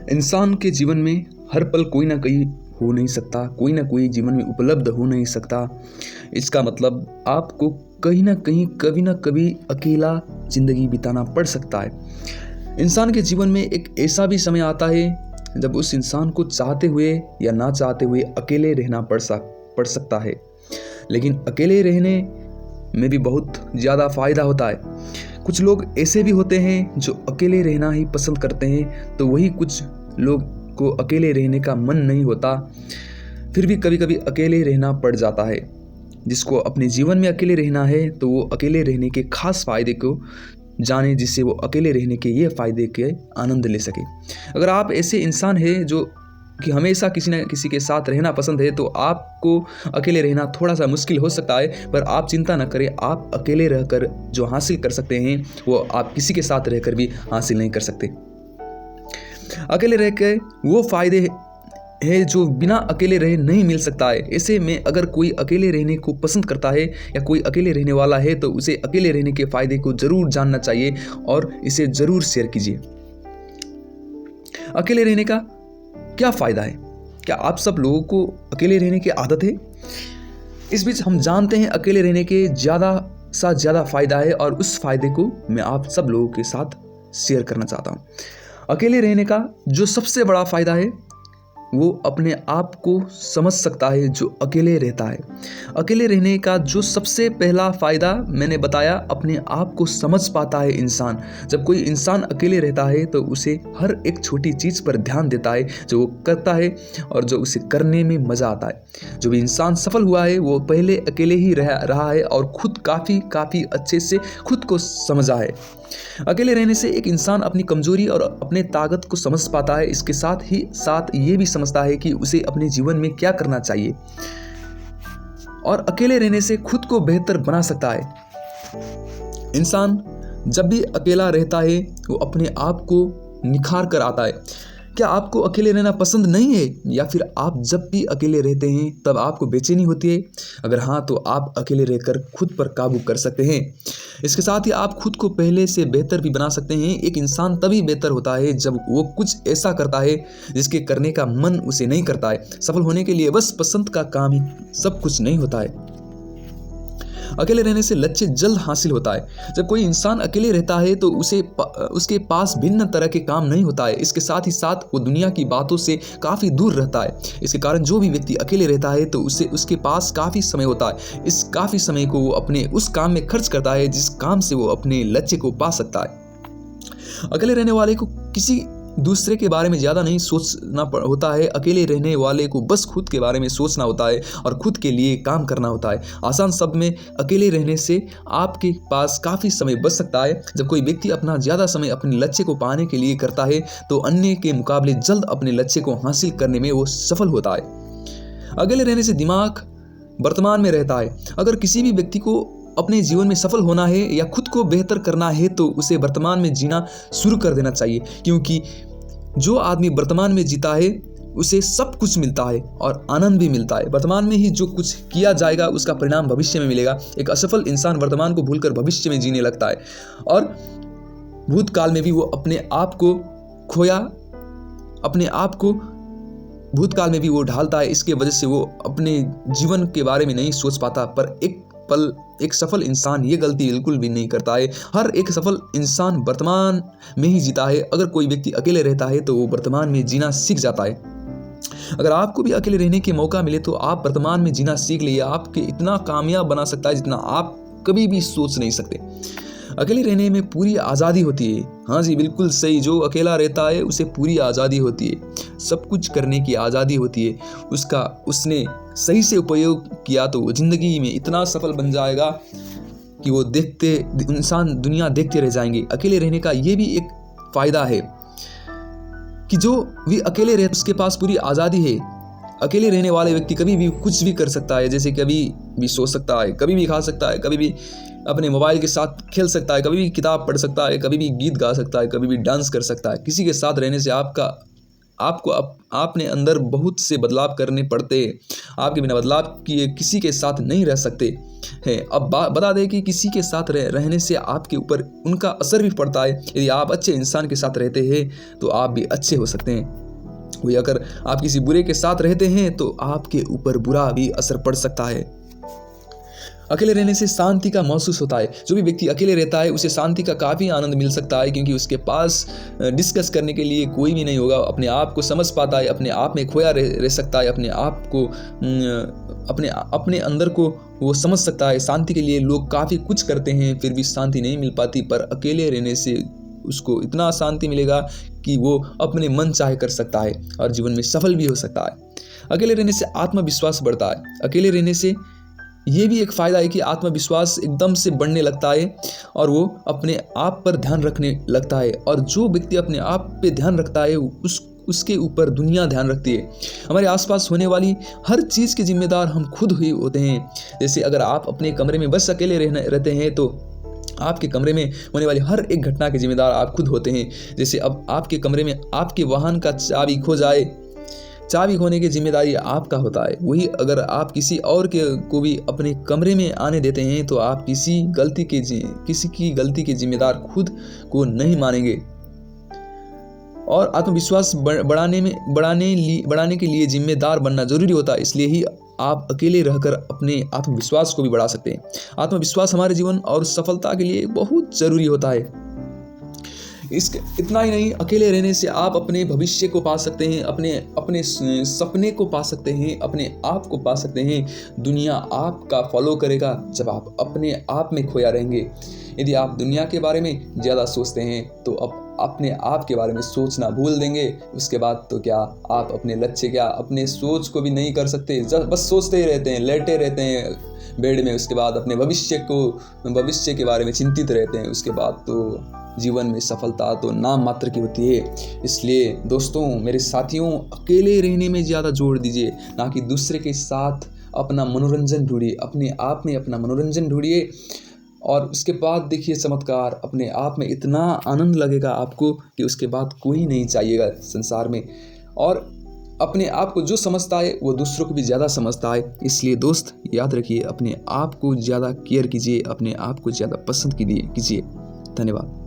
इंसान के जीवन में हर पल कोई ना कोई हो नहीं सकता, कोई ना कोई जीवन में उपलब्ध हो नहीं सकता। इसका मतलब आपको कहीं ना कहीं कभी ना कभी अकेला ज़िंदगी बिताना पड़ सकता है। इंसान के जीवन में एक ऐसा भी समय आता है जब उस इंसान को चाहते हुए या ना चाहते हुए अकेले रहना पड़ सकता है। लेकिन अकेले रहने में भी बहुत ज़्यादा फ़ायदा होता है। कुछ लोग ऐसे भी होते हैं जो अकेले रहना ही पसंद करते हैं, तो वही कुछ लोग को अकेले रहने का मन नहीं होता, फिर भी कभी कभी अकेले रहना पड़ जाता है। जिसको अपने जीवन में अकेले रहना है तो वो अकेले रहने के खास फ़ायदे को जाने, जिससे वो अकेले रहने के ये फ़ायदे के आनंद ले सके। अगर आप ऐसे इंसान हैं जो कि हमेशा किसी न किसी के साथ रहना पसंद है, तो आपको अकेले रहना थोड़ा सा मुश्किल हो सकता है, पर आप चिंता न करें। आप अकेले रहकर जो हासिल कर सकते हैं वो आप किसी के साथ रहकर भी हासिल नहीं कर सकते। अकेले रह के वो फ़ायदे है जो बिना अकेले रहे नहीं मिल सकता है। ऐसे में अगर कोई अकेले रहने को पसंद करता है या कोई अकेले रहने वाला है, तो उसे अकेले रहने के फ़ायदे को ज़रूर जानना चाहिए और इसे ज़रूर शेयर कीजिए। अकेले रहने का क्या फ़ायदा है? क्या आप सब लोगों को अकेले रहने की आदत है? इस बीच हम जानते हैं अकेले रहने के ज़्यादा सा ज़्यादा फ़ायदा है, और उस फ़ायदे को मैं आप सब लोगों के साथ शेयर करना चाहता हूँ। अकेले रहने का जो सबसे बड़ा फ़ायदा है वो अपने आप को समझ सकता है जो अकेले रहता है। अकेले रहने का जो सबसे पहला फ़ायदा मैंने बताया, अपने आप को समझ पाता है इंसान। जब कोई इंसान अकेले रहता है तो उसे हर एक छोटी चीज़ पर ध्यान देता है जो वो करता है और जो उसे करने में मज़ा आता है। जो भी इंसान सफल हुआ है वो पहले अकेले ही रहा है और खुद काफ़ी अच्छे से खुद को समझा है। अकेले रहने से एक इंसान अपनी कमजोरी और अपने ताकत को समझ पाता है। इसके साथ ही साथ ये भी समझता है कि उसे अपने जीवन में क्या करना चाहिए, और अकेले रहने से खुद को बेहतर बना सकता है। इंसान जब भी अकेला रहता है वो अपने आप को निखार कर आता है। क्या आपको अकेले रहना पसंद नहीं है, या फिर आप जब भी अकेले रहते हैं तब आपको बेचैनी होती है? अगर हाँ, तो आप अकेले रहकर खुद पर काबू कर सकते हैं। इसके साथ ही आप खुद को पहले से बेहतर भी बना सकते हैं। एक इंसान तभी बेहतर होता है जब वो कुछ ऐसा करता है जिसके करने का मन उसे नहीं करता है। सफल होने के लिए बस पसंद का काम ही सब कुछ नहीं होता है। अकेले रहने से लक्ष्य जल्द हासिल होता है। जब कोई इंसान अकेले रहता है तो उसके पास भिन्न तरह के काम नहीं होता है। इसके साथ ही साथ वो दुनिया की बातों से काफ़ी दूर रहता है। इसके कारण जो भी व्यक्ति अकेले रहता है तो उसके पास काफ़ी समय होता है। इस काफ़ी समय को वो अपने उस काम में खर्च करता है जिस काम से वो अपने लक्ष्य को पा सकता है। अकेले रहने वाले को किसी दूसरे के बारे में ज़्यादा नहीं सोचना होता है। अकेले रहने वाले को बस खुद के बारे में सोचना होता है और खुद के लिए काम करना होता है। आसान शब्द में, अकेले रहने से आपके पास काफ़ी समय बच सकता है। जब कोई व्यक्ति अपना ज़्यादा समय अपने लक्ष्य को पाने के लिए करता है तो अन्य के मुकाबले जल्द अपने लक्ष्य को हासिल करने में वो सफल होता है। अकेले रहने से दिमाग वर्तमान में रहता है। अगर किसी भी व्यक्ति को अपने जीवन में सफल होना है या खुद को बेहतर करना है तो उसे वर्तमान में जीना शुरू कर देना चाहिए, क्योंकि जो आदमी वर्तमान में जीता है उसे सब कुछ मिलता है और आनंद भी मिलता है। वर्तमान में ही जो कुछ किया जाएगा उसका परिणाम भविष्य में मिलेगा। एक असफल इंसान वर्तमान को भूलकर भविष्य में जीने लगता है और भूतकाल में भी वो अपने आप को भूतकाल में भी वो ढालता है। इसके वजह से वो अपने जीवन के बारे में नहीं सोच पाता। पर एक सफल इंसान ये गलती बिल्कुल भी नहीं करता है। हर एक सफल इंसान वर्तमान में ही जीता है। अगर कोई व्यक्ति अकेले रहता है तो वो वर्तमान में जीना सीख जाता है। अगर आपको भी अकेले रहने के मौका मिले तो आप वर्तमान में जीना सीख लिए। आपके इतना कामयाब बना सकता है जितना आप कभी भी सोच नहीं सकते। अकेले रहने में पूरी आज़ादी होती है। हाँ जी, बिल्कुल सही। जो अकेला रहता है उसे पूरी आज़ादी होती है, सब कुछ करने की आज़ादी होती है। उसने सही से उपयोग किया तो वो ज़िंदगी में इतना सफल बन जाएगा कि वो इंसान दुनिया देखते रह जाएंगे। अकेले रहने का ये भी एक फ़ायदा है कि जो भी अकेले रहता है उसके पास पूरी आज़ादी है। अकेले रहने वाले व्यक्ति कभी भी कुछ भी कर सकता है, जैसे कभी भी सो सकता है, कभी भी खा सकता है, कभी भी अपने मोबाइल के साथ खेल सकता है, कभी भी किताब पढ़ सकता है, कभी भी गीत गा सकता है, कभी भी डांस कर सकता है। किसी के साथ रहने से आपको आपने अंदर बहुत से बदलाव करने पड़ते हैं। आपके बिना बदलाव किए किसी के साथ नहीं रह सकते हैं। अब बता दें कि किसी के साथ रहने से आपके ऊपर उनका असर भी पड़ता है। यदि आप अच्छे इंसान के साथ रहते हैं तो आप भी अच्छे हो सकते हैं। वही अगर आप किसी बुरे के साथ रहते हैं तो आपके ऊपर बुरा भी असर पड़ सकता है। अकेले रहने से शांति का महसूस होता है। जो भी व्यक्ति अकेले रहता है उसे शांति का काफ़ी आनंद मिल सकता है, क्योंकि उसके पास डिस्कस करने के लिए कोई भी नहीं होगा। अपने आप को समझ पाता है, अपने आप में खोया रह सकता है, अपने आप को अपने अंदर को वो समझ सकता है। शांति के लिए लोग काफ़ी कुछ करते हैं फिर भी शांति नहीं मिल पाती, पर अकेले रहने से उसको इतना शांति मिलेगा कि वो अपने मन चाहे कर सकता है और जीवन में सफल भी हो सकता है। अकेले रहने से आत्मविश्वास बढ़ता है। अकेले रहने से ये भी एक फ़ायदा है कि आत्मविश्वास एकदम से बढ़ने लगता है और वो अपने आप पर ध्यान रखने लगता है। और जो व्यक्ति अपने आप पे ध्यान रखता है उसके ऊपर दुनिया ध्यान रखती है। हमारे आसपास होने वाली हर चीज़ के जिम्मेदार हम खुद ही होते हैं। जैसे अगर आप अपने कमरे में बस अकेले रहते हैं तो आपके कमरे में होने वाली हर एक घटना के जिम्मेदार आप खुद होते हैं। जैसे अब आपके कमरे में आपके वाहन का चाबी खो जाए, चाबी खोने की जिम्मेदारी आपका होता है। वही अगर आप किसी और को भी अपने कमरे में आने देते हैं तो आप किसी की गलती के जिम्मेदार खुद को नहीं मानेंगे। और आत्मविश्वास बढ़ाने के लिए जिम्मेदार बनना जरूरी होता है। इसलिए ही आप अकेले रहकर अपने आत्मविश्वास को भी बढ़ा सकते हैं। आत्मविश्वास हमारे जीवन और सफलता के लिए बहुत ज़रूरी होता है। इतना ही नहीं, अकेले रहने से आप अपने भविष्य को पा सकते हैं, अपने सपने को पा सकते हैं, अपने आप को पा सकते हैं। दुनिया आपका फॉलो करेगा जब आप अपने आप में खोया रहेंगे। यदि आप दुनिया के बारे में ज़्यादा सोचते हैं तो अब अपने आप के बारे में सोचना भूल देंगे। उसके बाद तो क्या आप अपने लक्ष्य क्या अपने सोच को भी नहीं कर सकते, बस सोचते ही रहते हैं, लेटे रहते हैं बेड में। उसके बाद अपने भविष्य के बारे में चिंतित रहते हैं। उसके बाद तो जीवन में सफलता तो नाम मात्र की होती है। इसलिए दोस्तों, मेरे साथियों, अकेले रहने में ज़्यादा जोर दीजिए, ना कि दूसरे के साथ अपना मनोरंजन ढूंढिए। अपने आप में अपना मनोरंजन ढूंढिए और उसके बाद देखिए चमत्कार। अपने आप में इतना आनंद लगेगा आपको कि उसके बाद कोई नहीं चाहिएगा संसार में। और अपने आप को जो समझता है वो दूसरों को भी ज़्यादा समझता है। इसलिए दोस्त, याद रखिए, अपने आप को ज़्यादा केयर कीजिए, अपने आप को ज़्यादा पसंद कीजिए। धन्यवाद।